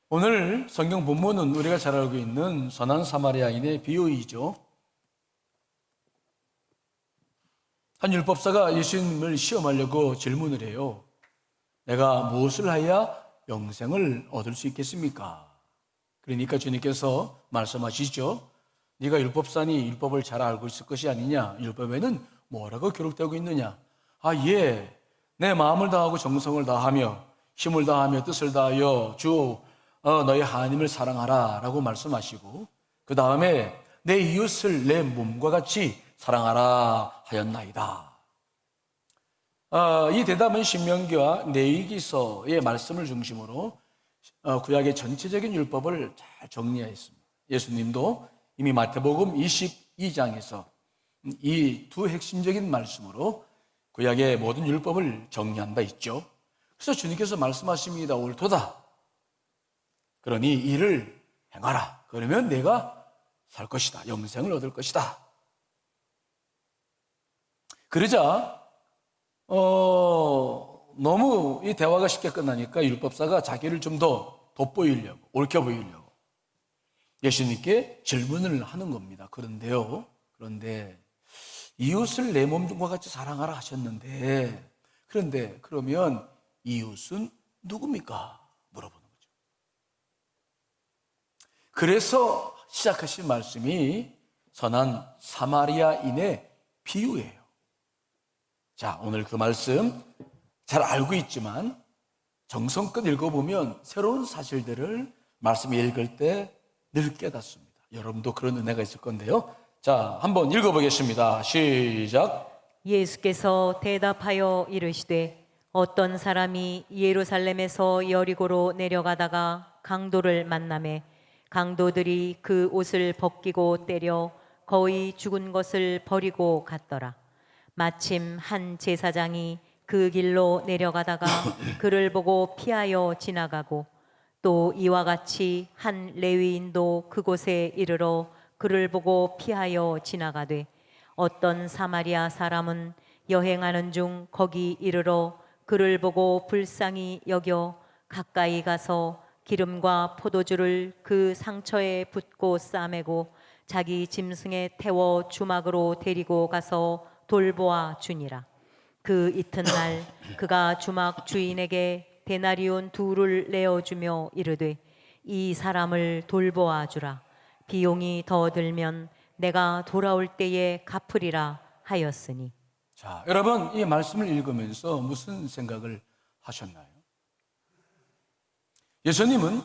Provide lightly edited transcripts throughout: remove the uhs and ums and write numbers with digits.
오늘 성경 본문은 우리가 잘 알고 있는 선한 사마리아인의 비유이죠. 한 율법사가 예수님을 시험하려고 질문을 해요. 내가 무엇을 하여야 영생을 얻을 수 있겠습니까? 그러니까 주님께서 말씀하시죠. 네가 율법사니 율법을 잘 알고 있을 것이 아니냐? 율법에는 뭐라고 기록되고 있느냐? 예, 내 마음을 다하고 정성을 다하며 힘을 다하며 뜻을 다하여 주 너희 하나님을 사랑하라 라고 말씀하시고, 그 다음에 내 이웃을 내 몸과 같이 사랑하라 하였나이다. 이 대답은 신명기와 레위기서의 말씀을 중심으로 구약의 전체적인 율법을 잘 정리하였습니다. 예수님도 이미 마태복음 22장에서 이 두 핵심적인 말씀으로 구약의 모든 율법을 정리한 바 있죠. 그래서 주님께서 말씀하십니다. 옳도다. 그러니 이를 행하라. 그러면 내가 살 것이다. 영생을 얻을 것이다. 그러자 너무 이 대화가 쉽게 끝나니까 율법사가 자기를 좀 더 돋보이려고, 옳게 보이려고 예수님께 질문을 하는 겁니다. 그런데 이웃을 내 몸과 같이 사랑하라 하셨는데, 그런데 그러면 이웃은 누굽니까? 물어보는 거죠. 그래서 시작하신 말씀이 선한 사마리아인의 비유예요. 자, 오늘 그 말씀 잘 알고 있지만 정성껏 읽어보면 새로운 사실들을 말씀을 읽을 때 늘 깨닫습니다. 여러분도 그런 은혜가 있을 건데요. 자, 한번 읽어보겠습니다. 시작. 예수께서 대답하여 이르시되 어떤 사람이 예루살렘에서 여리고로 내려가다가 강도를 만나매 강도들이 그 옷을 벗기고 때려 거의 죽은 것을 버리고 갔더라. 마침 한 제사장이 그 길로 내려가다가 그를 보고 피하여 지나가고, 또 이와 같이 한 레위인도 그곳에 이르러 그를 보고 피하여 지나가되, 어떤 사마리아 사람은 여행하는 중 거기 이르러 그를 보고 불쌍히 여겨 가까이 가서 기름과 포도주를 그 상처에 붓고 싸매고 자기 짐승에 태워 주막으로 데리고 가서 돌보아 주니라. 그 이튿날 그가 주막 주인에게 데나리온 2를 내어주며 이르되 이 사람을 돌보아 주라. 비용이 더 들면 내가 돌아올 때에 갚으리라 하였으니. 자, 여러분 이 말씀을 읽으면서 무슨 생각을 하셨나요? 예수님은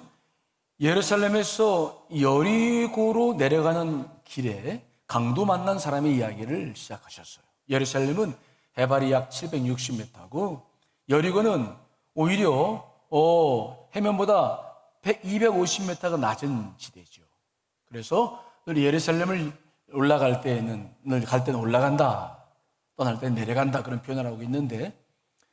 예루살렘에서 여리고로 내려가는 길에 강도 만난 사람의 이야기를 시작하셨어요. 예루살렘은 해발이 약 760m고 여리고는 오히려 해면보다 250m가 낮은 지대죠. 그래서 늘 예루살렘을 올라갈 때는 올라간다, 떠날 때는 내려간다, 그런 표현을 하고 있는데,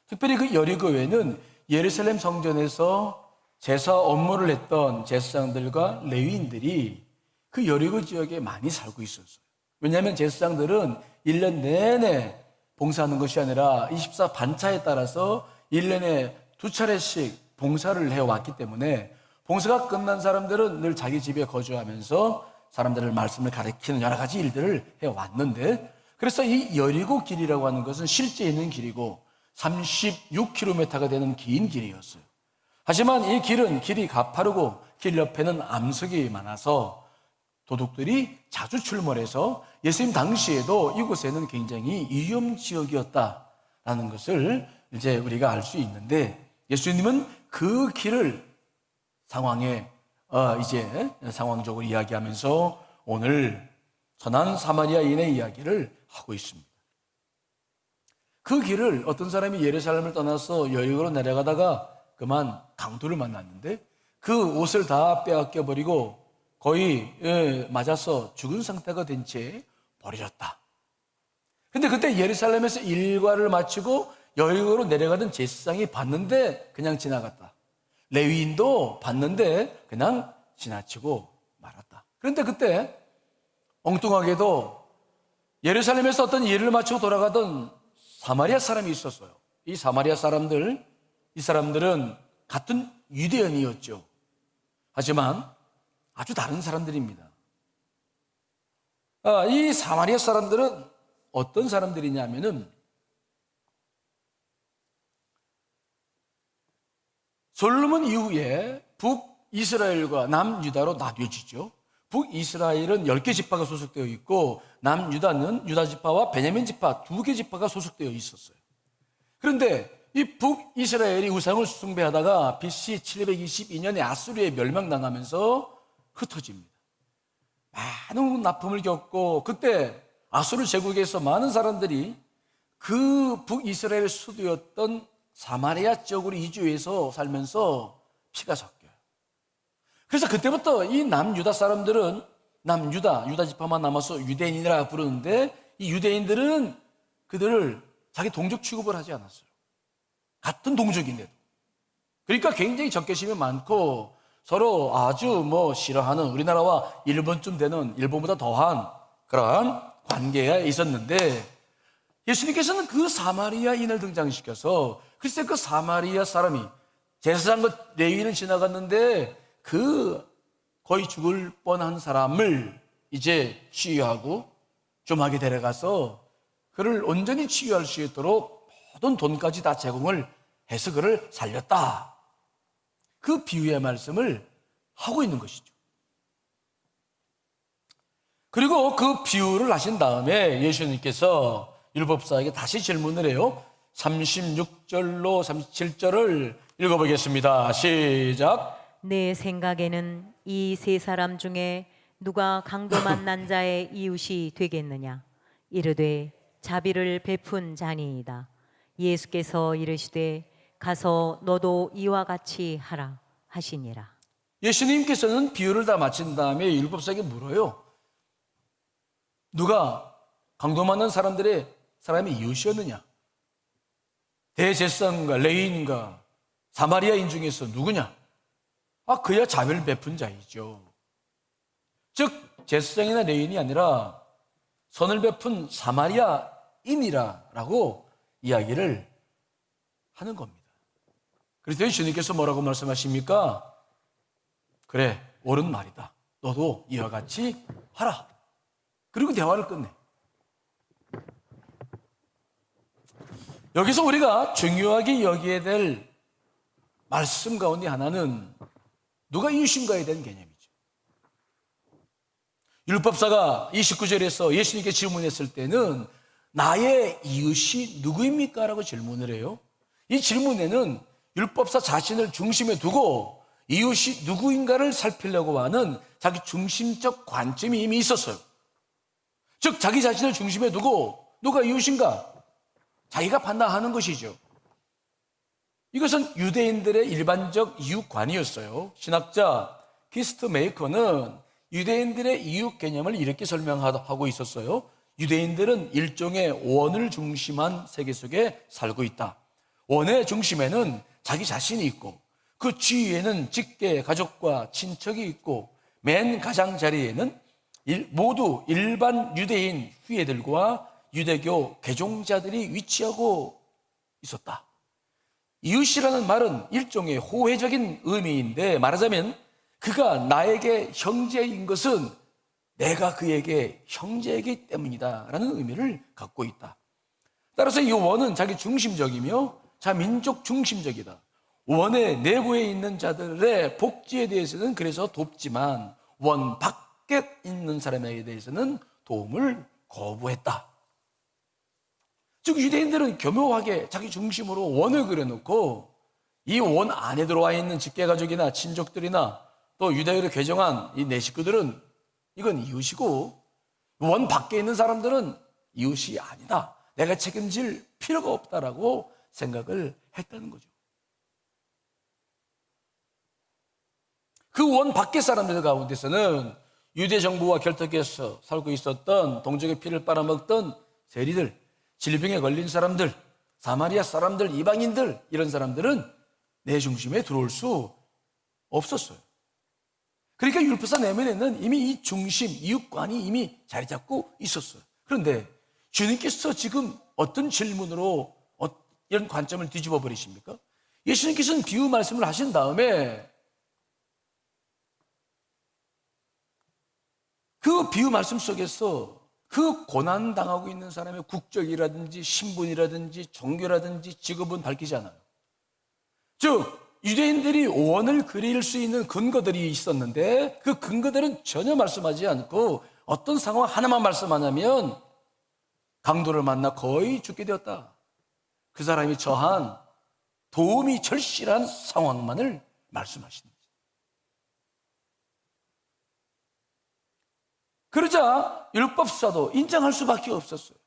특별히 그 여리고에는 예루살렘 성전에서 제사 업무를 했던 제사장들과 레위인들이 그 여리고 지역에 많이 살고 있었어요. 왜냐하면 제사장들은 1년 내내 봉사하는 것이 아니라 24 반차에 따라서 1년에 2차례씩 봉사를 해왔기 때문에 봉사가 끝난 사람들은 늘 자기 집에 거주하면서 사람들을 말씀을 가르치는 여러 가지 일들을 해왔는데, 그래서 이 여리고 길이라고 하는 것은 실제 있는 길이고 36km가 되는 긴 길이었어요. 하지만 이 길이 가파르고 길 옆에는 암석이 많아서 도둑들이 자주 출몰해서 예수님 당시에도 이곳에는 굉장히 위험 지역이었다라는 것을 이제 우리가 알 수 있는데, 예수님은 그 길을 상황적으로 이야기하면서 오늘 선한 사마리아인의 이야기를 하고 있습니다. 그 길을 어떤 사람이 예루살렘을 떠나서 여리고로 내려가다가 그만 강도를 만났는데 그 옷을 다 빼앗겨 버리고 거의 맞아서 죽은 상태가 된 채 버려졌다. 근데 그때 예루살렘에서 일과를 마치고 여리고로 내려가던 제사장이 봤는데 그냥 지나갔다. 레위인도 봤는데 그냥 지나치고 말았다. 그런데 그때 엉뚱하게도 예루살렘에서 어떤 일을 마치고 돌아가던 사마리아 사람이 있었어요. 이 사마리아 사람들은 같은 유대인이었죠. 하지만 아주 다른 사람들입니다. 이 사마리아 사람들은 어떤 사람들이냐면은 솔로몬 이후에 북이스라엘과 남유다로 나뉘어지죠. 북이스라엘은 10개 지파가 소속되어 있고 남유다는 유다 지파와 베냐민 지파 2개 지파가 소속되어 있었어요. 그런데 이 북이스라엘이 우상을 숭배하다가 BC 722년에 아수르에 멸망당하면서 흩어집니다. 많은 납품을 겪고 그때 아수르 제국에서 많은 사람들이 그 북이스라엘 수도였던 사마리아 지역으로 이주해서 살면서 피가 섞여요. 그래서 그때부터 이 남유다 사람들은 유다 지파만 남아서 유대인이라 부르는데 이 유대인들은 그들을 자기 동족 취급을 하지 않았어요. 같은 동족인데도. 그러니까 굉장히 적개심이 많고 서로 아주 싫어하는 우리나라와 일본쯤 되는 일본보다 더한 그러한 관계가 있었는데 예수님께서는 그 사마리아인을 등장시켜서 글쎄 그 사마리아 사람이 제사장과 레위인은 지나갔는데 그 거의 죽을 뻔한 사람을 이제 치유하고 좀하게 데려가서 그를 온전히 치유할 수 있도록 모든 돈까지 다 제공을 해서 그를 살렸다. 그 비유의 말씀을 하고 있는 것이죠. 그리고 그 비유를 하신 다음에 예수님께서 율법사에게 다시 질문을 해요. 36절로 37절을 읽어보겠습니다. 시작. 내 생각에는 이 세 사람 중에 누가 강도 만난 자의 이웃이 되겠느냐? 이르되 자비를 베푼 자니이다. 예수께서 이르시되 가서 너도 이와 같이 하라 하시니라. 예수님께서는 비유를 다 마친 다음에 율법사에게 물어요. 누가 강도 만난 사람의 이웃이었느냐? 대제사장과 레위인과 사마리아인 중에서 누구냐? 그야 자비를 베푼 자이죠. 즉 제사장이나 레위인이 아니라 선을 베푼 사마리아인이라고 이야기를 하는 겁니다. 그래서 주님께서 뭐라고 말씀하십니까? 그래, 옳은 말이다. 너도 이와 같이 하라. 그리고 대화를 끝내. 여기서 우리가 중요하게 여기야 될 말씀 가운데 하나는 누가 이웃인가에 대한 개념이죠. 율법사가 29절에서 예수님께 질문했을 때는 나의 이웃이 누구입니까? 라고 질문을 해요. 이 질문에는 율법사 자신을 중심에 두고 이웃이 누구인가를 살피려고 하는 자기 중심적 관점이 이미 있었어요. 즉 자기 자신을 중심에 두고 누가 이웃인가? 자기가 판단하는 것이죠. 이것은 유대인들의 일반적 이웃관이었어요. 신학자 키스트 메이커는 유대인들의 이웃 개념을 이렇게 설명하고 있었어요. 유대인들은 일종의 원을 중심한 세계 속에 살고 있다. 원의 중심에는 자기 자신이 있고 그 주위에는 직계, 가족과 친척이 있고 맨 가장자리에는 모두 일반 유대인 후예들과 유대교 개종자들이 위치하고 있었다. 이웃이라는 말은 일종의 호혜적인 의미인데 말하자면 그가 나에게 형제인 것은 내가 그에게 형제이기 때문이다 라는 의미를 갖고 있다. 따라서 이 원은 자기 중심적이며 자민족 중심적이다. 원의 내부에 있는 자들의 복지에 대해서는 그래서 돕지만 원 밖에 있는 사람에게 대해서는 도움을 거부했다. 즉 유대인들은 교묘하게 자기 중심으로 원을 그려놓고 이 원 안에 들어와 있는 직계가족이나 친족들이나 또 유대교를 개정한 이 내 식구들은 이건 이웃이고 원 밖에 있는 사람들은 이웃이 아니다. 내가 책임질 필요가 없다라고 생각을 했다는 거죠. 그 원 밖의 사람들 가운데서는 유대 정부와 결탁해서 살고 있었던 동족의 피를 빨아먹던 세리들, 질병에 걸린 사람들, 사마리아 사람들, 이방인들 이런 사람들은 내 중심에 들어올 수 없었어요. 그러니까 율법사 내면에는 이미 이 중심, 이웃관이 이미 자리 잡고 있었어요. 그런데 주님께서 지금 어떤 질문으로 이런 관점을 뒤집어 버리십니까? 예수님께서는 비유 말씀을 하신 다음에 그 비유 말씀 속에서 그 고난당하고 있는 사람의 국적이라든지 신분이라든지 종교라든지 직업은 밝히지 않아요. 즉 유대인들이 원을 그릴 수 있는 근거들이 있었는데 그 근거들은 전혀 말씀하지 않고 어떤 상황 하나만 말씀하냐면 강도를 만나 거의 죽게 되었다. 그 사람이 처한 도움이 절실한 상황만을 말씀하시는 거죠. 그러자 율법사도 인정할 수밖에 없었어요.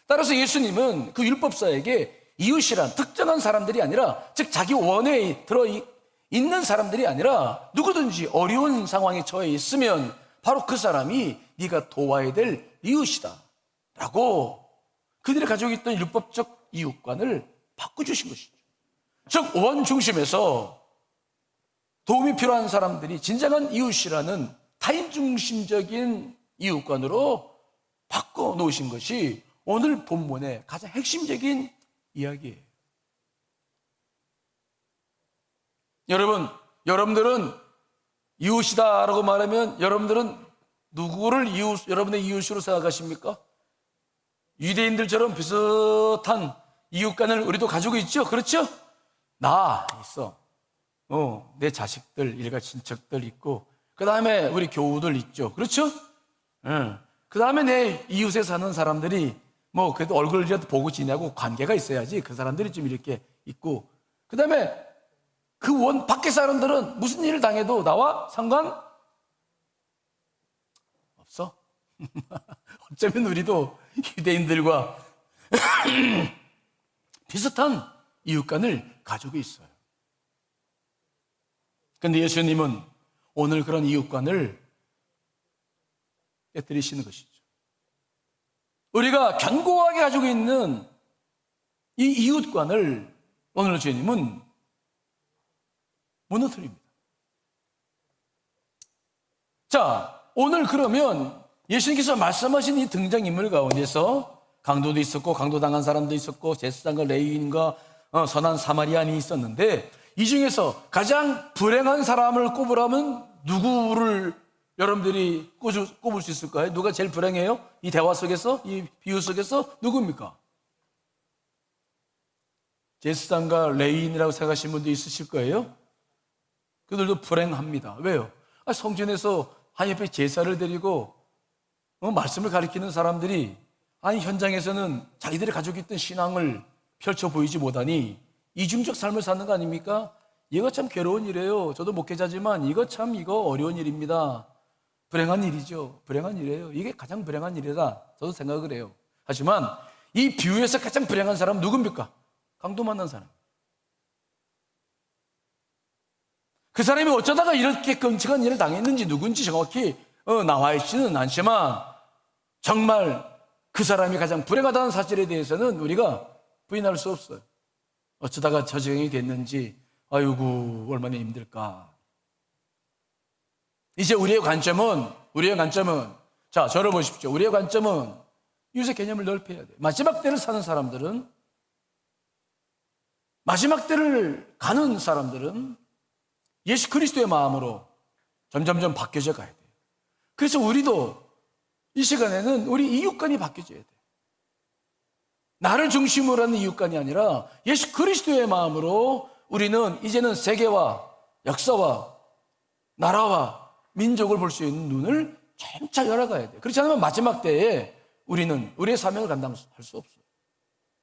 따라서 예수님은 그 율법사에게 이웃이란 특정한 사람들이 아니라, 즉 자기 원에 들어 있는 사람들이 아니라 누구든지 어려운 상황에 처해 있으면 바로 그 사람이 네가 도와야 될 이웃이다 라고 그들이 가지고 있던 율법적 이웃관을 바꿔주신 것이죠. 즉 원 중심에서 도움이 필요한 사람들이 진정한 이웃이라는 타인 중심적인 이웃관으로 바꿔놓으신 것이 오늘 본문의 가장 핵심적인 이야기예요. 여러분들은 이웃이다라고 말하면 여러분들은 누구를 여러분의 이웃으로 생각하십니까? 유대인들처럼 비슷한 이웃관을 우리도 가지고 있죠? 그렇죠? 나 있어. 내 자식들, 일가 친척들 있고, 그 다음에 우리 교우들 있죠. 그렇죠? 그 다음에 내 이웃에 사는 사람들이 그래도 얼굴이라도 보고 지내고 관계가 있어야지. 그 사람들이 좀 이렇게 있고, 그 다음에 그 원 밖의 사람들은 무슨 일을 당해도 나와 상관 없어. 어쩌면 우리도 유대인들과 비슷한 이웃관을 가지고 있어요. 그런데 예수님은 오늘 그런 이웃관을 깨뜨리시는 것이죠. 우리가 견고하게 가지고 있는 이 이웃관을 오늘 주님은 무너뜨립니다. 자, 오늘 그러면 예수님께서 말씀하신 이 등장인물 가운데서 강도도 있었고 강도당한 사람도 있었고 제사장과 레위인과 선한 사마리아인이 있었는데 이 중에서 가장 불행한 사람을 꼽으라면 누구를 여러분들이 꼽을 수 있을까요? 누가 제일 불행해요? 이 대화 속에서, 이 비유 속에서 누굽니까? 제사장과 레위인이라고 생각하시는 분도 있으실 거예요. 그들도 불행합니다. 왜요? 성전에서 한 옆에 제사를 드리고 말씀을 가리키는 사람들이 현장에서는 자기들이 가지고 있던 신앙을 펼쳐 보이지 못하니 이중적 삶을 사는 거 아닙니까? 이거 참 괴로운 일이에요. 저도 목회자지만 이거 어려운 일입니다. 불행한 일이죠. 불행한 일이에요. 이게 가장 불행한 일이다. 저도 생각을 해요. 하지만 이 비유에서 가장 불행한 사람은 누굽니까? 강도 만난 사람. 그 사람이 어쩌다가 이렇게 끔찍한 일을 당했는지 누군지 정확히 나와 있지는 않지만 정말 그 사람이 가장 불행하다는 사실에 대해서는 우리가 부인할 수 없어요. 어쩌다가 저 지경이 됐는지 아이고 얼마나 힘들까. 이제 우리의 관점은 자, 저를 보십시오. 우리의 관점은 이웃의 개념을 넓혀야 돼요. 마지막 때를 사는 사람들은, 마지막 때를 가는 사람들은 예수 그리스도의 마음으로 점점점 바뀌어져 가야 돼요. 그래서 우리도 이 시간에는 우리 이웃관이 바뀌어져야 돼요. 나를 중심으로 하는 이웃관이 아니라 예수 그리스도의 마음으로 우리는 이제는 세계와 역사와 나라와 민족을 볼 수 있는 눈을 점차 열어가야 돼요. 그렇지 않으면 마지막 때에 우리는 우리의 사명을 감당할 수 없어요.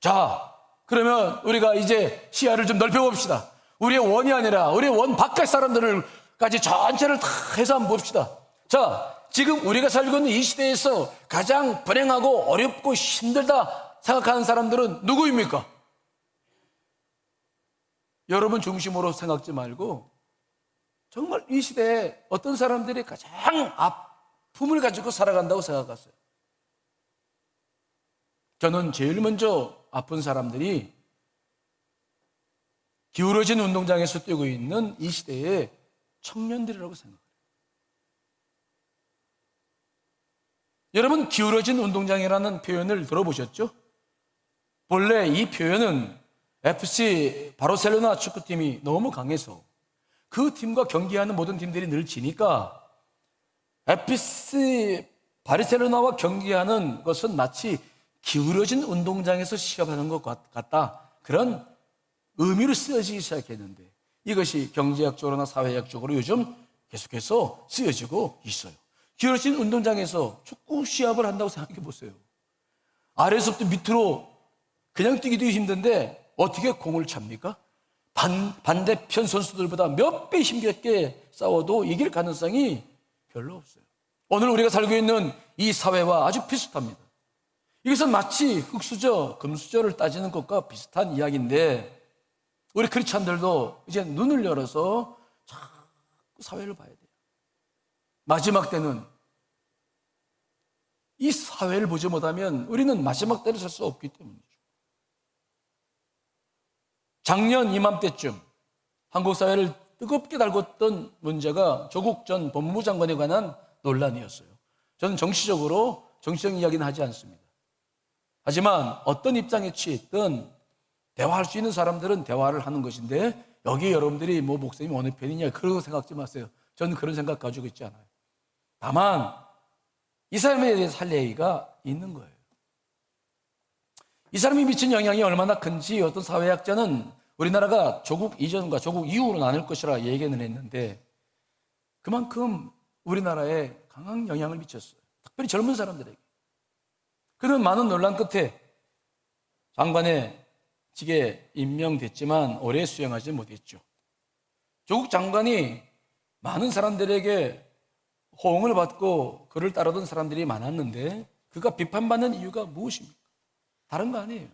자, 그러면 우리가 이제 시야를 좀 넓혀봅시다. 우리의 원이 아니라 우리의 원 바깥 사람들까지 전체를 다 해서 한번 봅시다. 자, 지금 우리가 살고 있는 이 시대에서 가장 불행하고 어렵고 힘들다 생각하는 사람들은 누구입니까? 여러분 중심으로 생각지 말고 정말 이 시대에 어떤 사람들이 가장 아픔을 가지고 살아간다고 생각하세요? 저는 제일 먼저 아픈 사람들이 기울어진 운동장에서 뛰고 있는 이 시대의 청년들이라고 생각해요. 여러분, 기울어진 운동장이라는 표현을 들어보셨죠? 본래 이 표현은 FC 바르셀로나 축구팀이 너무 강해서 그 팀과 경기하는 모든 팀들이 늘 지니까 에피스 바르셀로나와 경기하는 것은 마치 기울어진 운동장에서 시합하는 것 같다. 그런 의미로 쓰여지기 시작했는데 이것이 경제학적으로나 사회학적으로 요즘 계속해서 쓰여지고 있어요. 기울어진 운동장에서 축구 시합을 한다고 생각해 보세요. 아래에서부터 밑으로 그냥 뛰기도 힘든데 어떻게 공을 찹니까? 반대편 선수들보다 몇 배 힘겹게 싸워도 이길 가능성이 별로 없어요. 오늘 우리가 살고 있는 이 사회와 아주 비슷합니다. 이것은 마치 흙수저, 금수저를 따지는 것과 비슷한 이야기인데 우리 크리스찬들도 이제 눈을 열어서 자꾸 사회를 봐야 돼요. 마지막 때는 이 사회를 보지 못하면 우리는 마지막 때를 살 수 없기 때문이죠. 작년 이맘때쯤 한국 사회를 뜨겁게 달궜던 문제가 조국 전 법무부 장관에 관한 논란이었어요. 저는 정치적 이야기는 하지 않습니다. 하지만 어떤 입장에 취했든 대화할 수 있는 사람들은 대화를 하는 것인데 여기 여러분들이 뭐 목사님 어느 편이냐 그런 생각지 마세요. 저는 그런 생각 가지고 있지 않아요. 다만 이 사람에 대해서 할 얘기가 있는 거예요. 이 사람이 미친 영향이 얼마나 큰지 어떤 사회학자는 우리나라가 조국 이전과 조국 이후로 나눌 것이라 얘기는 했는데 그만큼 우리나라에 강한 영향을 미쳤어요. 특별히 젊은 사람들에게. 그는 많은 논란 끝에 장관의 직에 임명됐지만 오래 수행하지 못했죠. 조국 장관이 많은 사람들에게 호응을 받고 그를 따르던 사람들이 많았는데 그가 비판받는 이유가 무엇입니까? 다른 거 아니에요.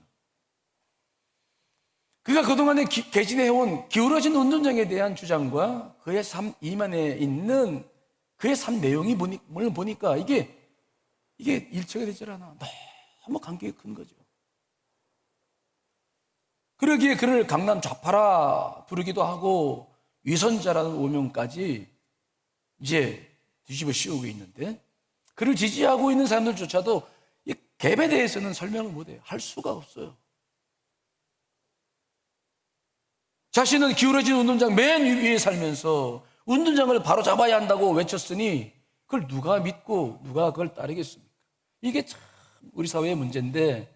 그가 그동안에 개진해온 기울어진 운동장에 대한 주장과 그의 삶 이면에 있는 그의 삶 내용을 보니까 이게 일치가 되질 않아. 너무 간격이 큰 거죠. 그러기에 그를 강남 좌파라 부르기도 하고 위선자라는 오명까지 이제 뒤집어 씌우고 있는데 그를 지지하고 있는 사람들조차도 이 갭에 대해서는 설명을 못해요. 할 수가 없어요. 자신은 기울어진 운동장 맨 위에 살면서 운동장을 바로 잡아야 한다고 외쳤으니 그걸 누가 믿고 누가 그걸 따르겠습니까? 이게 참 우리 사회의 문제인데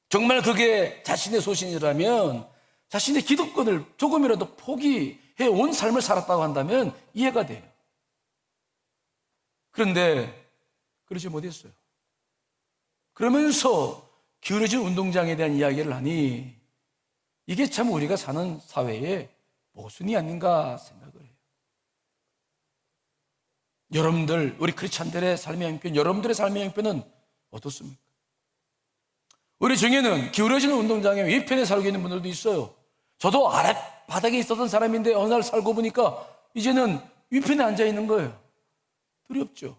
정말 그게 자신의 소신이라면 자신의 기득권을 조금이라도 포기해 온 삶을 살았다고 한다면 이해가 돼요. 그런데 그러지 못했어요. 그러면서 기울어진 운동장에 대한 이야기를 하니 이게 참 우리가 사는 사회의 모순이 아닌가 생각을 해요. 여러분들, 우리 크리스찬들의 삶의 형편, 여러분들의 삶의 형편은 어떻습니까? 우리 중에는 기울어지는 운동장의 위편에 살고 있는 분들도 있어요. 저도 아랫바닥에 있었던 사람인데 어느 날 살고 보니까 이제는 위편에 앉아 있는 거예요. 두렵죠.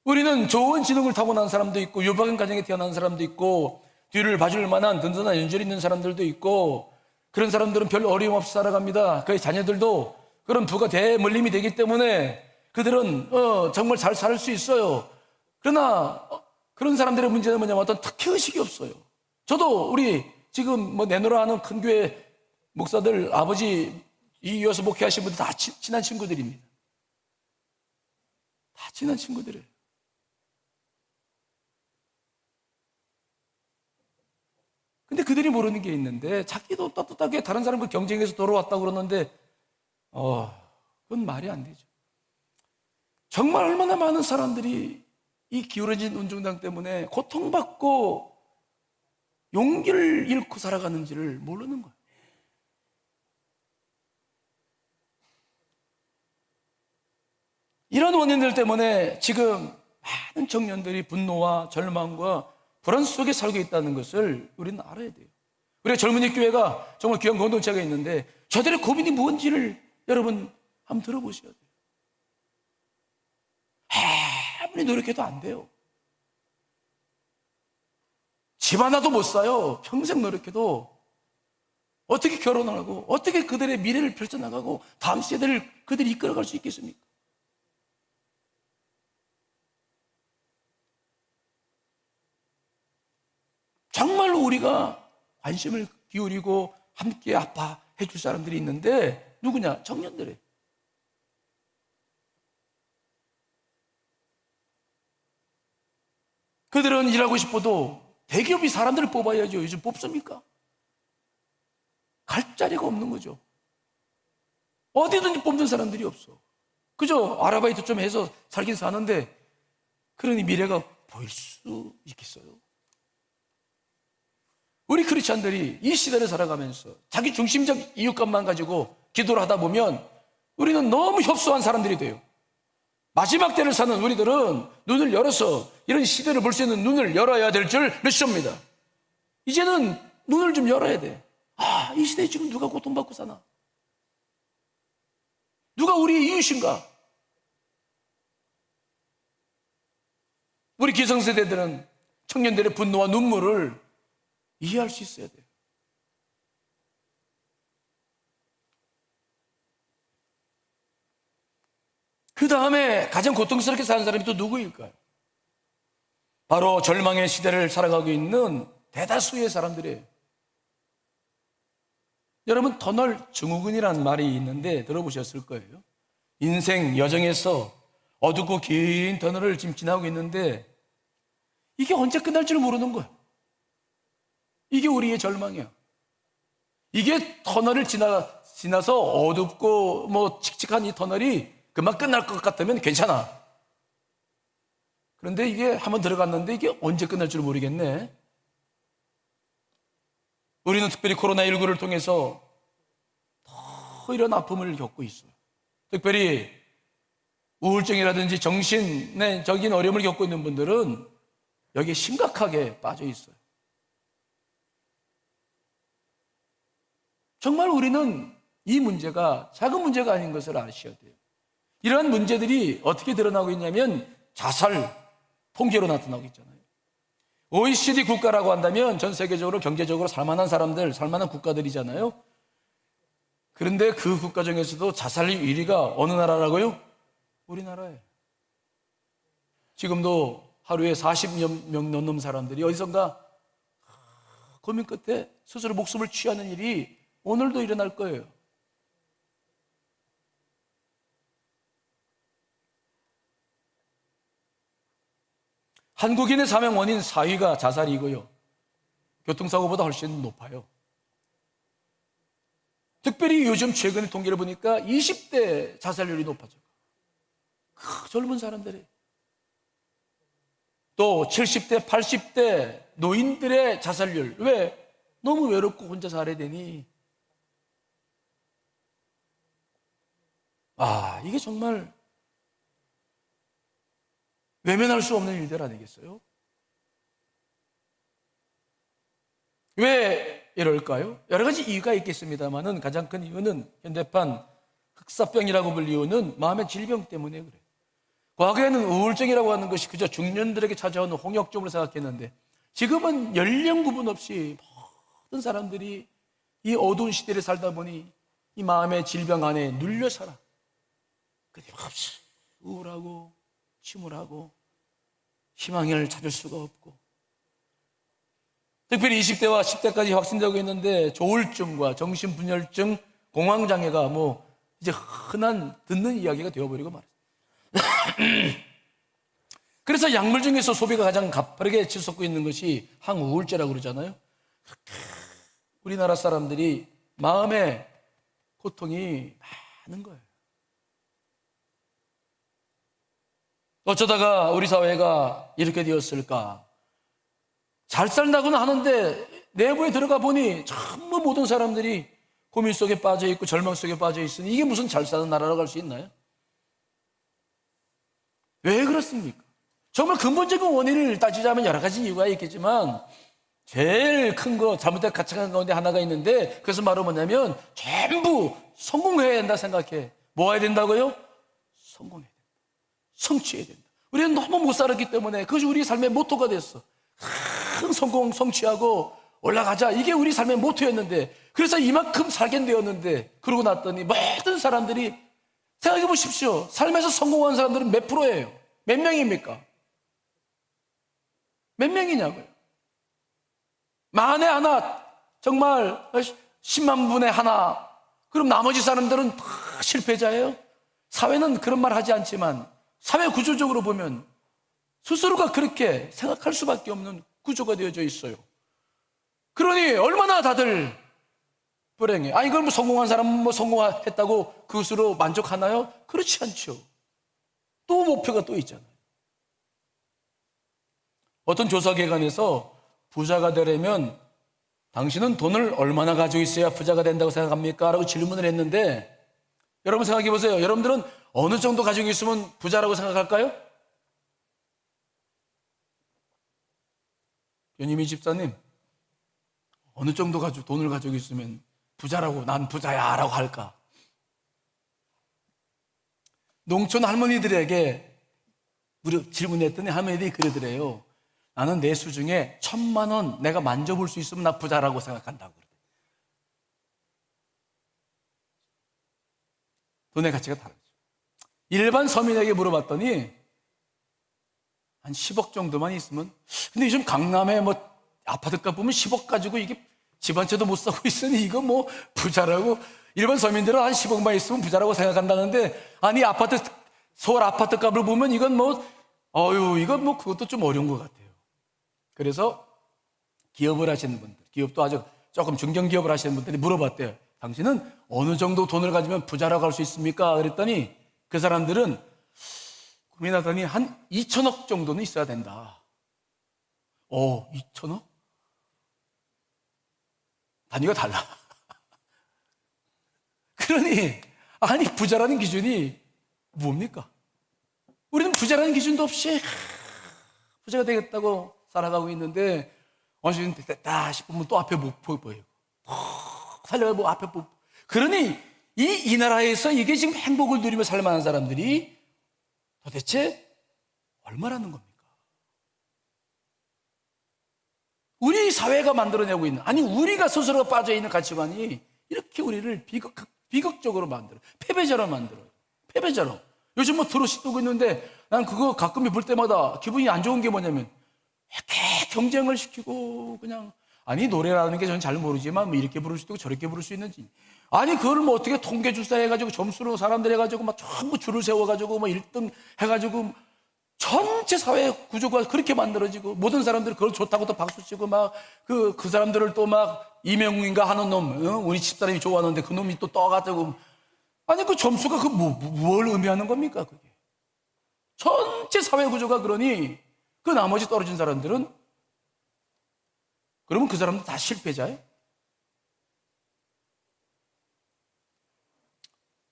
우리는 좋은 지능을 타고난 사람도 있고 유박한 가정에 태어난 사람도 있고 뒤를 봐줄 만한 든든한 연줄이 있는 사람들도 있고 그런 사람들은 별 어려움 없이 살아갑니다. 그의 자녀들도 그런 부가 대물림이 되기 때문에 그들은 정말 잘 살 수 있어요. 그러나 그런 사람들의 문제는 뭐냐면 어떤 특혜의식이 없어요. 저도 우리 지금 뭐 내노라 하는 큰 교회 목사들 아버지 이어서 목회하신 분들 다 친한 친구들입니다. 다 친한 친구들이에요. 근데 그들이 모르는 게 있는데 자기도 떳떳하게 다른 사람과 경쟁해서 돌아왔다고 그러는데 그건 말이 안 되죠. 정말 얼마나 많은 사람들이 이 기울어진 운동장 때문에 고통받고 용기를 잃고 살아가는지를 모르는 거예요. 이런 원인들 때문에 지금 많은 청년들이 분노와 절망과 불안 속에 살고 있다는 것을 우리는 알아야 돼요. 우리가 젊은이 교회가 정말 귀한 공동체가 있는데 저들의 고민이 뭔지를 여러분 한번 들어보셔야 돼요. 아무리 노력해도 안 돼요. 집 하나도 못 사요. 평생 노력해도 어떻게 결혼을 하고 어떻게 그들의 미래를 펼쳐나가고 다음 세대를 그들이 이끌어갈 수 있겠습니까? 정말로 우리가 관심을 기울이고 함께 아파해 줄 사람들이 있는데 누구냐? 청년들이에요. 그들은 일하고 싶어도 대기업이 사람들을 뽑아야죠. 요즘 뽑습니까? 갈 자리가 없는 거죠. 어디든지 뽑는 사람들이 없어. 그저 아르바이트 좀 해서 살긴 사는데 그러니 미래가 보일 수 있겠어요? 우리 크리스찬들이 이 시대를 살아가면서 자기 중심적 이웃감만 가지고 기도를 하다 보면 우리는 너무 협소한 사람들이 돼요. 마지막 때를 사는 우리들은 눈을 열어서 이런 시대를 볼 수 있는 눈을 열어야 될 줄 믿습니다. 이제는 눈을 좀 열어야 돼. 아, 이 시대에 지금 누가 고통받고 사나? 누가 우리의 이웃인가? 우리 기성세대들은 청년들의 분노와 눈물을 이해할 수 있어야 돼요. 그 다음에 가장 고통스럽게 사는 사람이 또 누구일까요? 바로 절망의 시대를 살아가고 있는 대다수의 사람들이에요. 여러분, 터널 증후군이라는 말이 있는데 들어보셨을 거예요. 인생 여정에서 어둡고 긴 터널을 지금 지나고 있는데 이게 언제 끝날 줄 모르는 거야. 이게 우리의 절망이야. 이게 터널을 지나서 어둡고 칙칙한 이 터널이 금방 끝날 것 같으면 괜찮아. 그런데 이게 한번 들어갔는데 이게 언제 끝날 줄 모르겠네. 우리는 특별히 코로나19를 통해서 더 이런 아픔을 겪고 있어요. 특별히 우울증이라든지 정신적인 어려움을 겪고 있는 분들은 여기에 심각하게 빠져 있어요. 정말 우리는 이 문제가 작은 문제가 아닌 것을 아셔야 돼요. 이러한 문제들이 어떻게 드러나고 있냐면 자살 통계로 나타나고 있잖아요. OECD 국가라고 한다면 전 세계적으로 경제적으로 살만한 사람들, 살만한 국가들이잖아요. 그런데 그 국가 중에서도 자살률 1위가 어느 나라라고요? 우리나라예요. 지금도 하루에 40명 넘는 사람들이 어디선가 고민 끝에 스스로 목숨을 취하는 일이 오늘도 일어날 거예요. 한국인의 사망 원인 4위가 자살이고요. 교통사고보다 훨씬 높아요. 특별히 요즘 최근에 통계를 보니까 20대 자살률이 높아져요. 젊은 사람들이. 또 70대, 80대 노인들의 자살률. 왜? 너무 외롭고 혼자 살아야 되니. 이게 정말 외면할 수 없는 일들 아니겠어요? 왜 이럴까요? 여러 가지 이유가 있겠습니다만은 가장 큰 이유는 현대판 흑사병이라고 불리우는 마음의 질병 때문에 그래요. 과거에는 우울증이라고 하는 것이 그저 중년들에게 찾아오는 홍역점으로 생각했는데 지금은 연령 구분 없이 모든 사람들이 이 어두운 시대를 살다 보니 이 마음의 질병 안에 눌려 살아. 끊임없이 우울하고 침울하고 희망을 찾을 수가 없고, 특별히 20대와 10대까지 확산되고 있는데 조울증과 정신분열증, 공황장애가 이제 흔한 듣는 이야기가 되어버리고 말이에요. 그래서 약물 중에서 소비가 가장 가파르게 치솟고 있는 것이 항우울제라고 그러잖아요. 우리나라 사람들이 마음의 고통이 많은 거예요. 어쩌다가 우리 사회가 이렇게 되었을까? 잘 살다고는 하는데 내부에 들어가 보니 전부 모든 사람들이 고민 속에 빠져 있고 절망 속에 빠져 있으니 이게 무슨 잘 사는 나라라고 할 수 있나요? 왜 그렇습니까? 정말 근본적인 원인을 따지자면 여러 가지 이유가 있겠지만 제일 큰 거, 잘못된 가치관 가운데 하나가 있는데 그것은 바로 뭐냐면 전부 성공해야 된다 생각해. 뭐 해야 된다고요? 성공해야 된다. 성취해야 된다. 우리는 너무 못 살았기 때문에 그것이 우리 삶의 모토가 됐어. 큰 성공, 성취하고 올라가자. 이게 우리 삶의 모토였는데 그래서 이만큼 살게 되었는데 그러고 났더니 모든 사람들이 생각해 보십시오. 삶에서 성공한 사람들은 몇 프로예요? 몇 명입니까? 몇 명이냐고요? 만에 하나, 정말 10만 분의 하나. 그럼 나머지 사람들은 다 실패자예요? 사회는 그런 말 하지 않지만 사회 구조적으로 보면 스스로가 그렇게 생각할 수밖에 없는 구조가 되어져 있어요. 그러니 얼마나 다들 불행해. 아니, 그럼 뭐 성공한 사람은 뭐 성공했다고 그것으로 만족하나요? 그렇지 않죠. 또 목표가 또 있잖아요. 어떤 조사기관에서 부자가 되려면 당신은 돈을 얼마나 가지고 있어야 부자가 된다고 생각합니까? 라고 질문을 했는데, 여러분 생각해 보세요. 여러분들은 어느 정도 가지고 있으면 부자라고 생각할까요? 연희미 집사님, 어느 정도 돈을 가지고 있으면 부자라고, 난 부자야 라고 할까? 농촌 할머니들에게 질문했더니 할머니들이 그러더래요. 나는 내 수중에 1,000만 원 내가 만져볼 수 있으면 나 부자라고 생각한다고. 돈의 가치가 다르죠. 일반 서민에게 물어봤더니 한 10억 정도만 있으면, 근데 요즘 강남에 뭐 아파트값 보면 10억 가지고 이게 집 한 채도 못 사고 있으니 이거 뭐 부자라고, 일반 서민들은 한 10억만 있으면 부자라고 생각한다는데, 아니 서울 아파트 값을 보면 이건 뭐 이건 뭐 그것도 좀 어려운 것 같아요. 그래서 기업을 하시는 분들, 기업도 아주 조금 중견기업을 하시는 분들이 물어봤대요. 당신은 어느 정도 돈을 가지면 부자라고 할 수 있습니까? 그랬더니 그 사람들은 고민하더니 한 2천억 정도는 있어야 된다. 2천억? 단위가 달라. 그러니 아니, 부자라는 기준이 뭡니까? 우리는 부자라는 기준도 없이 부자가 되겠다고 살아가고 있는데, 어느 정도 됐다 싶으면 또 앞에 못 보여요. 살려가 뭐 앞에 못. 그러니 이 나라에서 이게 지금 행복을 누리며 살만한 사람들이 도대체 얼마라는 겁니까? 우리 사회가 만들어내고 있는, 아니 우리가 스스로가 빠져있는 가치관이 이렇게 우리를 비극적으로 만들어요. 패배자로 만들어요. 패배자로. 요즘 뭐 트롯이 뜨고 있는데 난 그거 가끔 볼 때마다 기분이 안 좋은 게 뭐냐면, 이렇게 경쟁을 시키고 그냥, 아니 노래라는 게 저는 잘 모르지만 뭐 이렇게 부를 수도 있고 저렇게 부를 수 있는지, 아니 그걸 뭐 어떻게 통계주사 해가지고 점수로 사람들 해가지고 막 전부 줄을 세워가지고 뭐 1등 해가지고 전체 사회 구조가 그렇게 만들어지고, 모든 사람들이 그걸 좋다고 또 박수치고 막 그 사람들을 또 막 이명웅인가 하는 놈, 우리 집사람이 좋아하는데 그 놈이 또 떠가지고, 아니 그 점수가 뭘 의미하는 겁니까? 그게 전체 사회 구조가. 그러니 그 나머지 떨어진 사람들은, 그러면 그 사람들 다 실패자예요?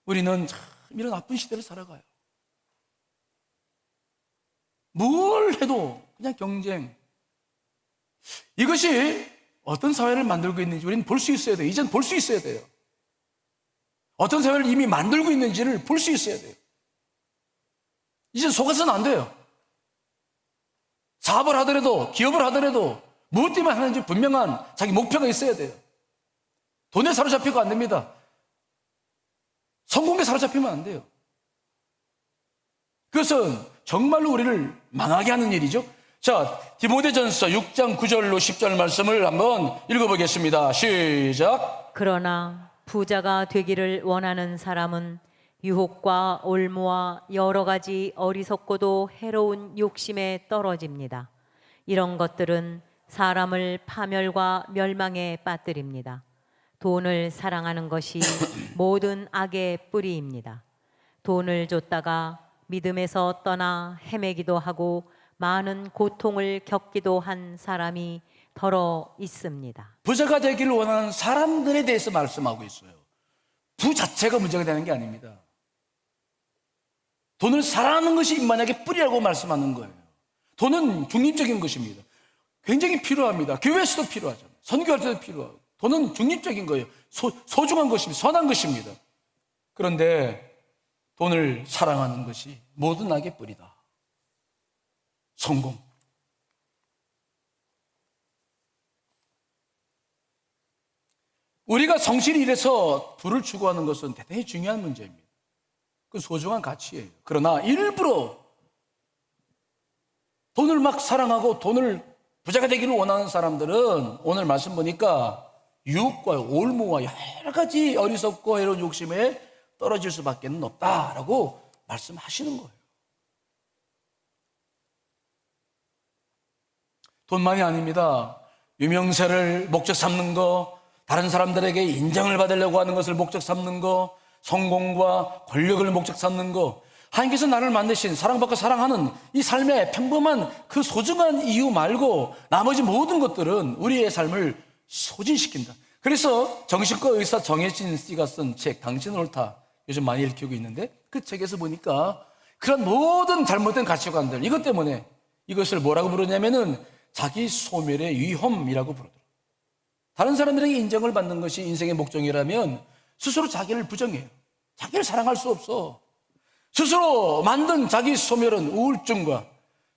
우리는 참 이런 나쁜 시대를 살아가요. 뭘 해도 그냥 경쟁. 이것이 어떤 사회를 만들고 있는지 우리는 볼 수 있어야 돼요. 이젠 볼 수 있어야 돼요. 어떤 사회를 이미 만들고 있는지를 볼 수 있어야 돼요. 이제 속아서는 안 돼요. 사업을 하더라도, 기업을 하더라도 무엇 때문에 하는지 분명한 자기 목표가 있어야 돼요. 돈에 사로잡히고 안 됩니다. 성공에 사로잡히면 안 돼요. 그것은 정말로 우리를 망하게 하는 일이죠. 자, 디모데전서 6장 9절로 10절 말씀을 한번 읽어보겠습니다. 시작. 그러나 부자가 되기를 원하는 사람은 유혹과 올무와 여러 가지 어리석고도 해로운 욕심에 떨어집니다. 이런 것들은 사람을 파멸과 멸망에 빠뜨립니다. 돈을 사랑하는 것이 모든 악의 뿌리입니다. 돈을 줬다가 믿음에서 떠나 헤매기도 하고 많은 고통을 겪기도 한 사람이 더러 있습니다. 부자가 되기를 원하는 사람들에 대해서 말씀하고 있어요. 부 자체가 문제가 되는 게 아닙니다. 돈을 사랑하는 것이 만약에 뿌리라고 말씀하는 거예요. 돈은 중립적인 것입니다. 굉장히 필요합니다. 교회에서도 필요하죠. 선교할 때도 필요하고. 돈은 중립적인 거예요. 소중한 것입니다. 선한 것입니다. 그런데 돈을 사랑하는 것이 모든 악의 뿌리다. 성공. 우리가 성실히 일해서 부를 추구하는 것은 대단히 중요한 문제입니다. 그 소중한 가치예요. 그러나 일부러 돈을 막 사랑하고 돈을 부자가 되기를 원하는 사람들은 오늘 말씀 보니까 유혹과 올무와 여러 가지 어리석고 해로운 욕심에 떨어질 수밖에 없다라고 말씀하시는 거예요. 돈만이 아닙니다. 유명세를 목적 삼는 거, 다른 사람들에게 인정을 받으려고 하는 것을 목적 삼는 거, 성공과 권력을 목적 삼는 거, 하나님께서 나를 만드신 사랑받고 사랑하는 이 삶의 평범한 그 소중한 이유 말고 나머지 모든 것들은 우리의 삶을 소진시킨다. 그래서 정신과 의사 정혜진 씨가 쓴 책 당신은 옳다, 요즘 많이 읽히고 있는데, 그 책에서 보니까 그런 모든 잘못된 가치관들, 이것 때문에 이것을 뭐라고 부르냐면은 자기 소멸의 위험이라고 부르더라고요. 다른 사람들에게 인정을 받는 것이 인생의 목적이라면 스스로 자기를 부정해요. 자기를 사랑할 수 없어. 스스로 만든 자기 소멸은 우울증과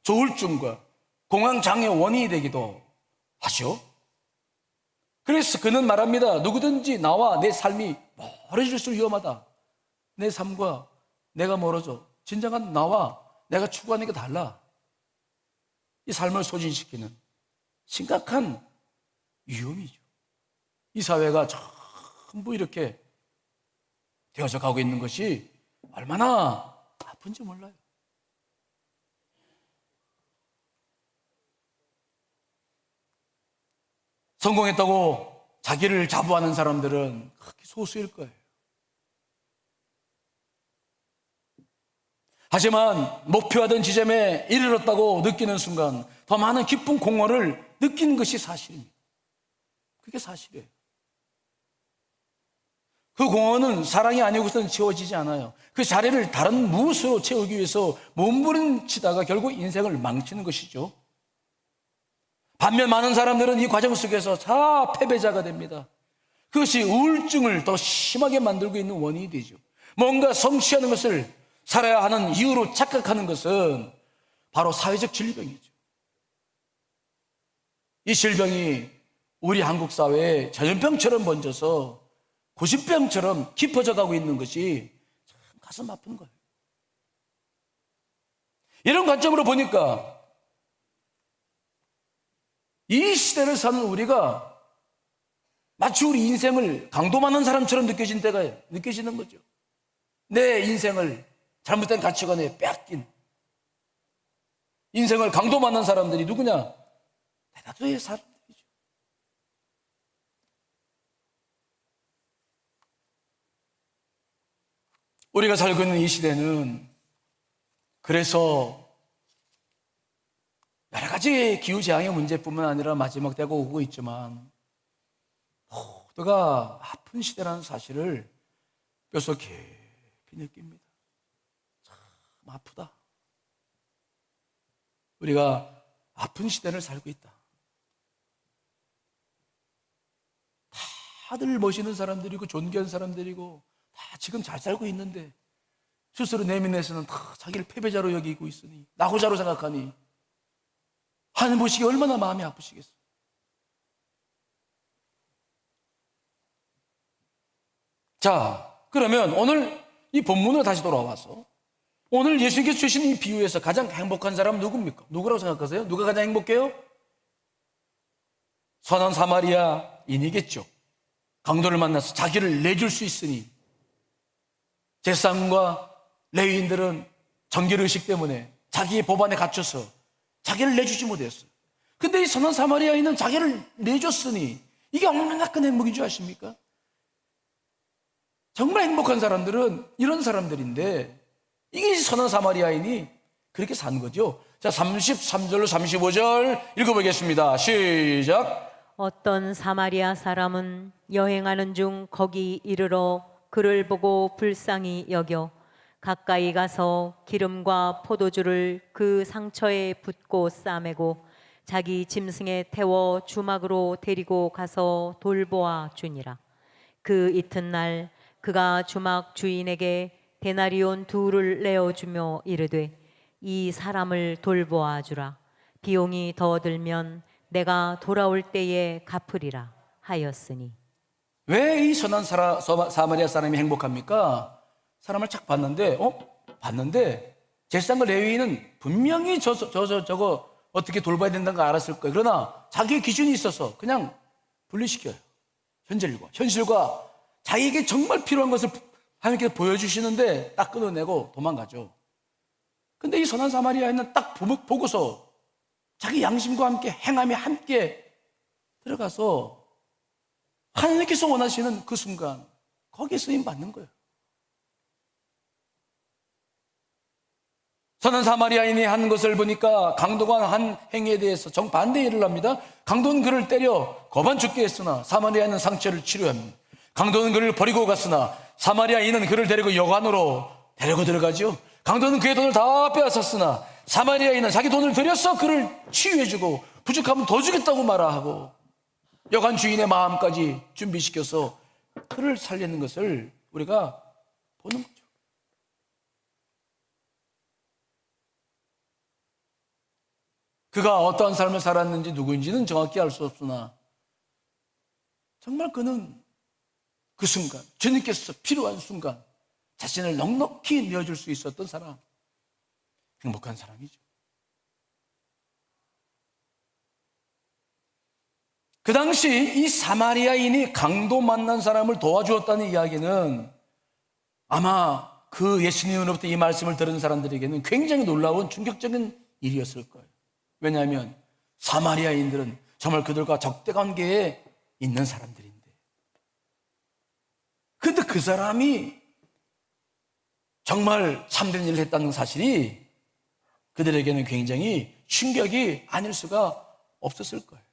조울증과 공황장애 원인이 되기도 하죠. 그래서 그는 말합니다. 누구든지 나와 내 삶이 멀어질수록 위험하다. 내 삶과 내가 멀어져. 진정한 나와 내가 추구하는 게 달라. 이 삶을 소진시키는 심각한 위험이죠. 이 사회가 전부 이렇게 되어져 가고 있는 것이 얼마나 아픈지 몰라요. 성공했다고 자기를 자부하는 사람들은 그렇게 소수일 거예요. 하지만 목표하던 지점에 이르렀다고 느끼는 순간 더 많은 기쁜 공허를 느끼는 것이 사실입니다. 그게 사실이에요. 그 공허는 사랑이 아니고서는 채워지지 않아요. 그 자리를 다른 무엇으로 채우기 위해서 몸부림치다가 결국 인생을 망치는 것이죠. 반면 많은 사람들은 이 과정 속에서 다 패배자가 됩니다. 그것이 우울증을 더 심하게 만들고 있는 원인이 되죠. 뭔가 성취하는 것을 살아야 하는 이유로 착각하는 것은 바로 사회적 질병이죠. 이 질병이 우리 한국 사회에 전염병처럼 번져서 고집병처럼 깊어져 가고 있는 것이 참 가슴 아픈 거예요. 이런 관점으로 보니까 이 시대를 사는 우리가 마치 우리 인생을 강도 많은 사람처럼 느껴지는 거죠. 내 인생을 잘못된 가치관에 빼앗긴 인생을 강도 많은 사람들이 누구냐? 대다수의 사람들이죠. 우리가 살고 있는 이 시대는 그래서 여러 가지 기후재앙의 문제뿐만 아니라 마지막 때가 오고 있지만 모두가 아픈 시대라는 사실을 뼛속 깊이 느낍니다. 참 아프다. 우리가 아픈 시대를 살고 있다. 다들 멋있는 사람들이고 존귀한 사람들이고 다 지금 잘 살고 있는데 스스로 내면에서는 다 자기를 패배자로 여기고 있으니, 낙오자로 생각하니 하늘 보시기 얼마나 마음이 아프시겠어요. 자, 그러면 오늘 이 본문으로 다시 돌아와서 오늘 예수님께서 주신 이 비유에서 가장 행복한 사람은 누굽니까? 누구라고 생각하세요? 누가 가장 행복해요? 선한 사마리아인이겠죠. 강도를 만나서 자기를 내줄 수 있으니. 제사장과 레위인들은 정결의식 때문에 자기의 법안에 갇혀서 자기를 내주지 못했어요. 근데 이 선한 사마리아인은 자기를 내줬으니 이게 얼마나 큰 행복인 줄 아십니까? 정말 행복한 사람들은 이런 사람들인데 이게 선한 사마리아인이 그렇게 산 거죠. 자, 33절로 35절 읽어보겠습니다. 시작. 어떤 사마리아 사람은 여행하는 중 거기 이르러 그를 보고 불쌍히 여겨 가까이 가서 기름과 포도주를 그 상처에 붓고 싸매고 자기 짐승에 태워 주막으로 데리고 가서 돌보아 주니라. 그 이튿날 그가 주막 주인에게 데나리온 둘을 내어주며 이르되 이 사람을 돌보아 주라. 비용이 더 들면 내가 돌아올 때에 갚으리라 하였으니. 왜 이 선한 사마리아 사람이 행복합니까? 사람을 착 봤는데 제사장과 레위인은 분명히 저거 어떻게 돌봐야 된다는 걸 알았을 거예요. 그러나 자기의 기준이 있어서 그냥 분리시켜요. 현실과 자기에게 정말 필요한 것을 하나님께서 보여주시는데 딱 끊어내고 도망가죠. 근데 이 선한 사마리아인은 딱 보고서 자기 양심과 함께 행함에 함께 들어가서 하나님께서 원하시는 그 순간 거기에 쓰임 받는 거예요. 선한 사마리아인이 한 것을 보니까 강도가 한 행위에 대해서 정반대 일을 합니다. 강도는 그를 때려 거반 죽게 했으나 사마리아인은 상처를 치료합니다. 강도는 그를 버리고 갔으나 사마리아인은 그를 데리고 여관으로 데리고 들어가죠. 강도는 그의 돈을 다 빼앗았으나 사마리아인은 자기 돈을 들여서 그를 치유해주고 부족하면 더 주겠다고 말하고 여관 주인의 마음까지 준비시켜서 그를 살리는 것을 우리가 보는 거죠. 그가 어떠한 삶을 살았는지 누구인지는 정확히 알 수 없으나 정말 그는 그 순간, 주님께서 필요한 순간 자신을 넉넉히 내어줄 수 있었던 사람, 행복한 사람이죠. 그 당시 이 사마리아인이 강도 만난 사람을 도와주었다는 이야기는 아마 그 예수님으로부터 이 말씀을 들은 사람들에게는 굉장히 놀라운 충격적인 일이었을 거예요. 왜냐하면 사마리아인들은 정말 그들과 적대관계에 있는 사람들인데, 근데 그 사람이 정말 참된 일을 했다는 사실이 그들에게는 굉장히 충격이 아닐 수가 없었을 거예요.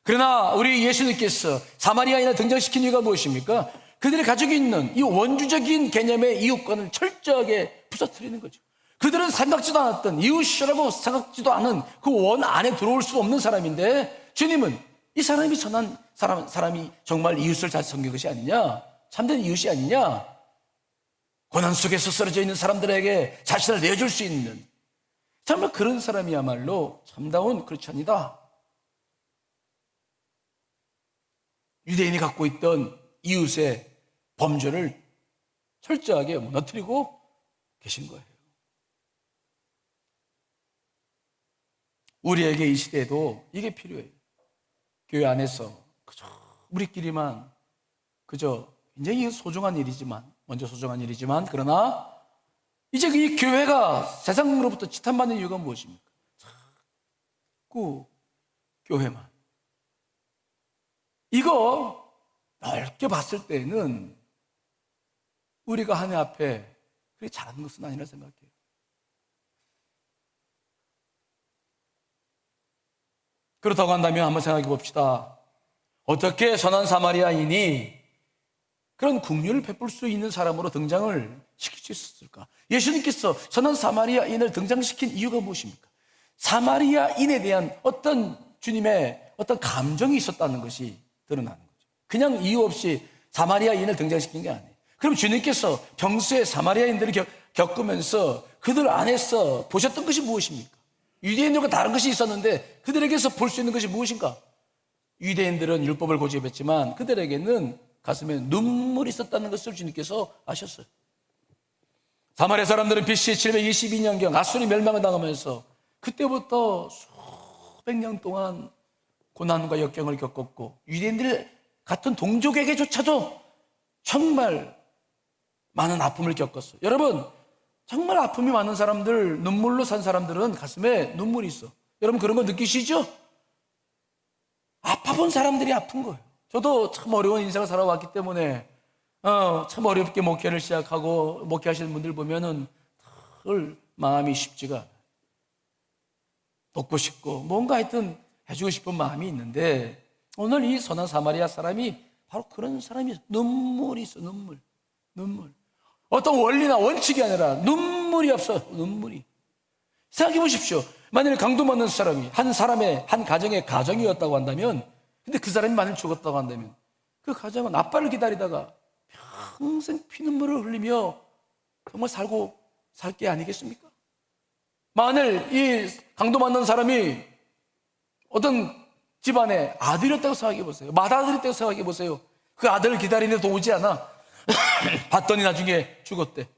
그러나 우리 예수님께서 사마리아인을 등장시킨 이유가 무엇입니까? 그들이 가지고 있는 이 원주적인 개념의 이웃관을 철저하게 부서뜨리는 거죠. 그들은 생각지도 않았던, 이웃이라고 생각지도 않은 그 원 안에 들어올 수 없는 사람인데, 주님은 이 사람이 선한 사람이 정말 이웃을 잘 섬긴 것이 아니냐, 참된 이웃이 아니냐, 고난 속에서 쓰러져 있는 사람들에게 자신을 내줄 수 있는 정말 그런 사람이야말로 참다운 크리스천이다. 유대인이 갖고 있던 이웃의 범죄를 철저하게 무너뜨리고 계신 거예요. 우리에게 이 시대에도 이게 필요해요. 교회 안에서 그저 우리끼리만 그저 굉장히 소중한 일이지만, 먼저 소중한 일이지만, 그러나 이제 이 교회가 세상으로부터 지탄받는 이유가 무엇입니까? 자꾸 교회만. 이거 넓게 봤을 때는 우리가 하나님 앞에 그렇게 잘하는 것은 아니라 생각해요. 그렇다고 한다면 한번 생각해 봅시다. 어떻게 선한 사마리아인이 그런 긍휼을 베풀 수 있는 사람으로 등장을 시킬 수 있었을까? 예수님께서 선한 사마리아인을 등장시킨 이유가 무엇입니까? 사마리아인에 대한 어떤 주님의 어떤 감정이 있었다는 것이 드러나는 거죠. 그냥 이유 없이 사마리아인을 등장시킨 게 아니에요. 그럼 주님께서 평소에 사마리아인들을 겪으면서 그들 안에서 보셨던 것이 무엇입니까? 유대인들과 다른 것이 있었는데 그들에게서 볼 수 있는 것이 무엇인가? 유대인들은 율법을 고집했지만 그들에게는 가슴에 눈물이 있었다는 것을 주님께서 아셨어요. 사마리아 사람들은 BC 722년경 아수리 멸망을 당하면서 그때부터 수백 년 동안 고난과 역경을 겪었고, 유대인들 같은 동족에게조차도 정말 많은 아픔을 겪었어요. 여러분, 정말 아픔이 많은 사람들, 눈물로 산 사람들은 가슴에 눈물이 있어. 여러분 그런 거 느끼시죠? 아파본 사람들이 아픈 거예요. 저도 참 어려운 인생을 살아왔기 때문에 참 어렵게 목회를 시작하고 목회하시는 분들 보면은 늘 마음이 쉽지가 않아요. 돕고 싶고 뭔가 하여튼 해주고 싶은 마음이 있는데, 오늘 이 선한 사마리아 사람이 바로 그런 사람이 눈물이 있어. 눈물. 어떤 원리나 원칙이 아니라 눈물이 없어. 눈물이. 생각해 보십시오. 만약에 강도 맞는 사람이 한 가정의 가정이었다고 한다면, 근데 그 사람이 만일 죽었다고 한다면 그 가정은 아빠를 기다리다가 평생 피눈물을 흘리며 정말 살 게 아니겠습니까? 만일 이 강도 맞는 사람이 어떤 집안에 아들이었다고 생각해 보세요. 맏아들이었다고 생각해 보세요. 그 아들을 기다리는데도 오지 않아. 봤더니 나중에 죽었대.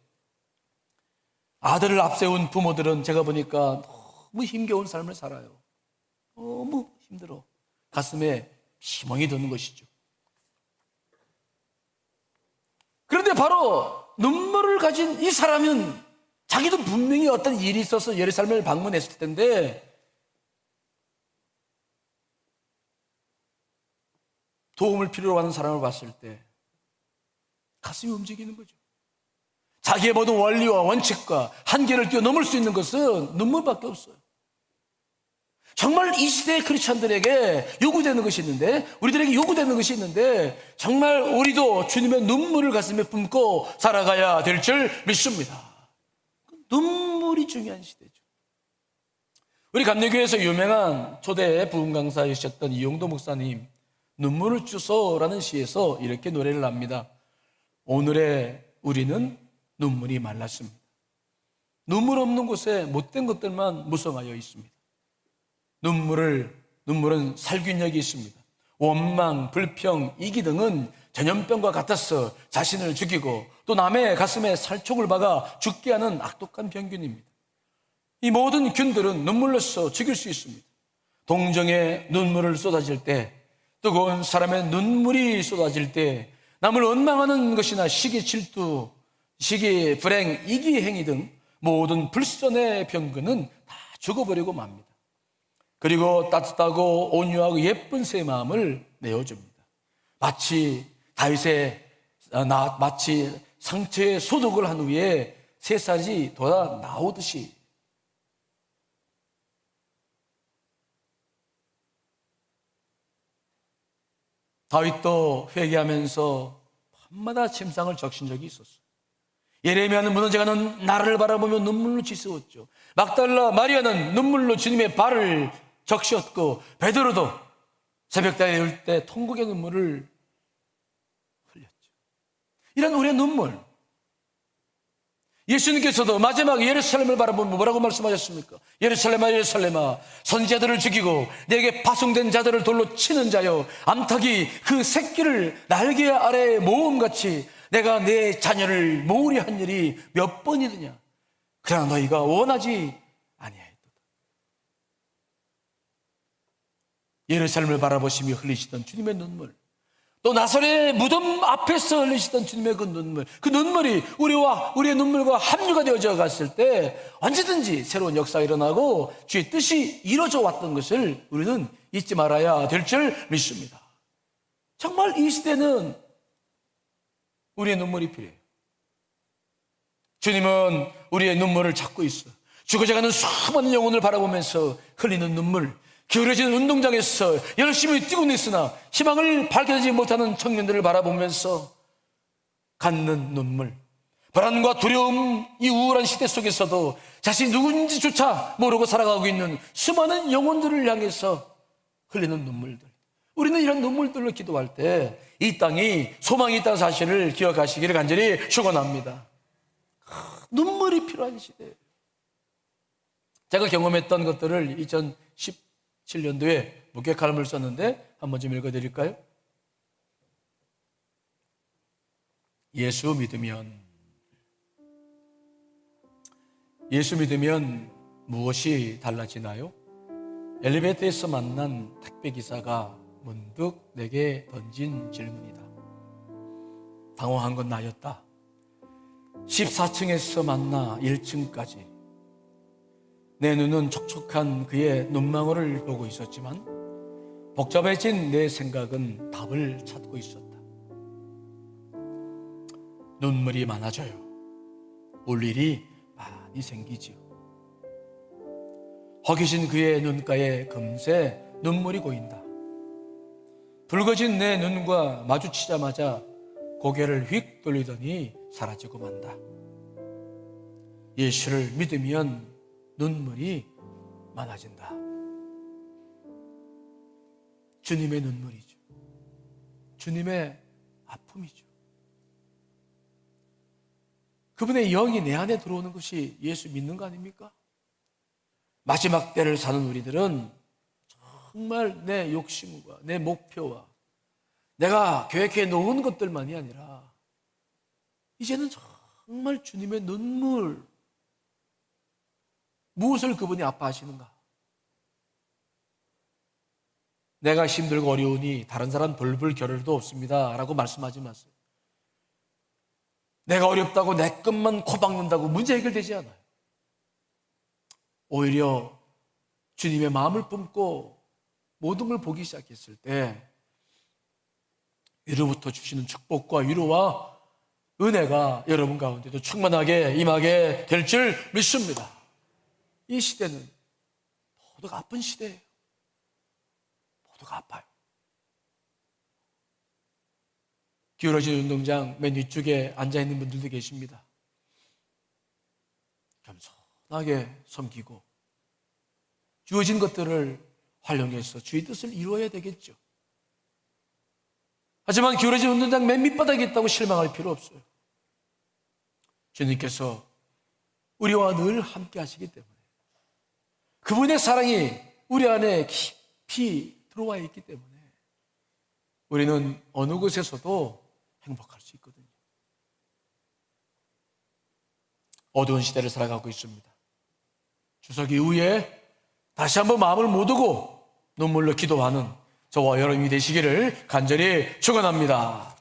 아들을 앞세운 부모들은 제가 보니까 너무 힘겨운 삶을 살아요. 너무 힘들어. 가슴에 희망이 드는 것이죠. 그런데 바로 눈물을 가진 이 사람은 자기도 분명히 어떤 일이 있어서 예루살렘을 방문했을 텐데 도움을 필요로 하는 사람을 봤을 때 가슴이 움직이는 거죠. 자기의 모든 원리와 원칙과 한계를 뛰어넘을 수 있는 것은 눈물밖에 없어요. 정말 이 시대의 크리스찬들에게 요구되는 것이 있는데, 우리들에게 요구되는 것이 있는데, 정말 우리도 주님의 눈물을 가슴에 품고 살아가야 될 줄 믿습니다. 눈물이 중요한 시대죠. 우리 감리교회에서 유명한 초대 부흥 강사이셨던 이용도 목사님, 눈물을 주소라는 시에서 이렇게 노래를 합니다. 오늘의 우리는 눈물이 말랐습니다. 눈물 없는 곳에 못된 것들만 무성하여 있습니다. 눈물은 살균력이 있습니다. 원망, 불평, 이기 등은 전염병과 같아서 자신을 죽이고 또 남의 가슴에 살촉을 박아 죽게 하는 악독한 병균입니다. 이 모든 균들은 눈물로써 죽일 수 있습니다. 동정의 눈물을 쏟아질 때, 뜨거운 사람의 눈물이 쏟아질 때 남을 원망하는 것이나 시기 질투, 시기 불행, 이기 행위 등 모든 불선의 병균은 다 죽어버리고 맙니다. 그리고 따뜻하고 온유하고 예쁜 새 마음을 내어줍니다. 마치 상처에 소독을 한 후에 새살이 돋아 나오듯이 다윗도 회개하면서 밤마다 침상을 적신 적이 있었어요. 예레미야는 무너져가는 나를 바라보며 눈물로 지새웠죠. 막달라 마리아는 눈물로 주님의 발을 적셨고, 베드로도 새벽달에 올 때 통곡의 눈물을 흘렸죠. 이런 우리의 눈물, 예수님께서도 마지막 예루살렘을 바라보며 뭐라고 말씀하셨습니까? 예루살렘아 예루살렘아, 선지자들을 죽이고 내게 파송된 자들을 돌로 치는 자여, 암탉이 그 새끼를 날개 아래에 모음같이 내가 내 자녀를 모으려 한 일이 몇 번이더냐. 그러나 너희가 원하지 아니하였도다. 예루살렘을 바라보시며 흘리시던 주님의 눈물, 또 나사렛의 무덤 앞에서 흘리시던 주님의 그 눈물이 우리와 우리의 눈물과 합류가 되어져 갔을 때 언제든지 새로운 역사가 일어나고 주의 뜻이 이루어져 왔던 것을 우리는 잊지 말아야 될 줄 믿습니다. 정말 이 시대는 우리의 눈물이 필요해요. 주님은 우리의 눈물을 찾고 있어. 죽어져가는 수많은 영혼을 바라보면서 흘리는 눈물, 기울어진 운동장에서 열심히 뛰고 있으나 희망을 밝혀내지 못하는 청년들을 바라보면서 갖는 눈물, 불안과 두려움, 이 우울한 시대 속에서도 자신이 누군지조차 모르고 살아가고 있는 수많은 영혼들을 향해서 흘리는 눈물들. 우리는 이런 눈물들로 기도할 때 이 땅이 소망이 있다는 사실을 기억하시기를 간절히 축원합니다. 눈물이 필요한 시대예요. 제가 경험했던 것들을 2017년도에 목격함을 썼는데 한번 좀 읽어드릴까요? 예수 믿으면 무엇이 달라지나요? 엘리베이터에서 만난 택배기사가 문득 내게 던진 질문이다. 당황한 건 나였다. 14층에서 만나 1층까지 내 눈은 촉촉한 그의 눈망울을 보고 있었지만 복잡해진 내 생각은 답을 찾고 있었다. 눈물이 많아져요. 울 일이 많이 생기지요. 허기진 그의 눈가에 금세 눈물이 고인다. 붉어진 내 눈과 마주치자마자 고개를 휙 돌리더니 사라지고 만다. 예수를 믿으면 눈물이 많아진다. 주님의 눈물이죠. 주님의 아픔이죠. 그분의 영이 내 안에 들어오는 것이 예수 믿는 거 아닙니까? 마지막 때를 사는 우리들은 정말 내 욕심과 내 목표와 내가 계획해 놓은 것들만이 아니라 이제는 정말 주님의 눈물, 무엇을 그분이 아파하시는가? 내가 힘들고 어려우니 다른 사람 돌볼 겨를도 없습니다 라고 말씀하지 마세요. 내가 어렵다고 내 것만 코박는다고 문제 해결되지 않아요. 오히려 주님의 마음을 품고 모든 걸 보기 시작했을 때 위로부터 주시는 축복과 위로와 은혜가 여러분 가운데도 충만하게 임하게 될 줄 믿습니다. 이 시대는 모두가 아픈 시대예요. 모두가 아파요. 기울어진 운동장 맨 위쪽에 앉아있는 분들도 계십니다. 겸손하게 섬기고 주어진 것들을 활용해서 주의 뜻을 이루어야 되겠죠. 하지만 기울어진 운동장 맨 밑바닥에 있다고 실망할 필요 없어요. 주님께서 우리와 늘 함께 하시기 때문에 그분의 사랑이 우리 안에 깊이 들어와 있기 때문에 우리는 어느 곳에서도 행복할 수 있거든요. 어두운 시대를 살아가고 있습니다. 추석 이후에 다시 한번 마음을 모으고 눈물로 기도하는 저와 여러분이 되시기를 간절히 축원합니다.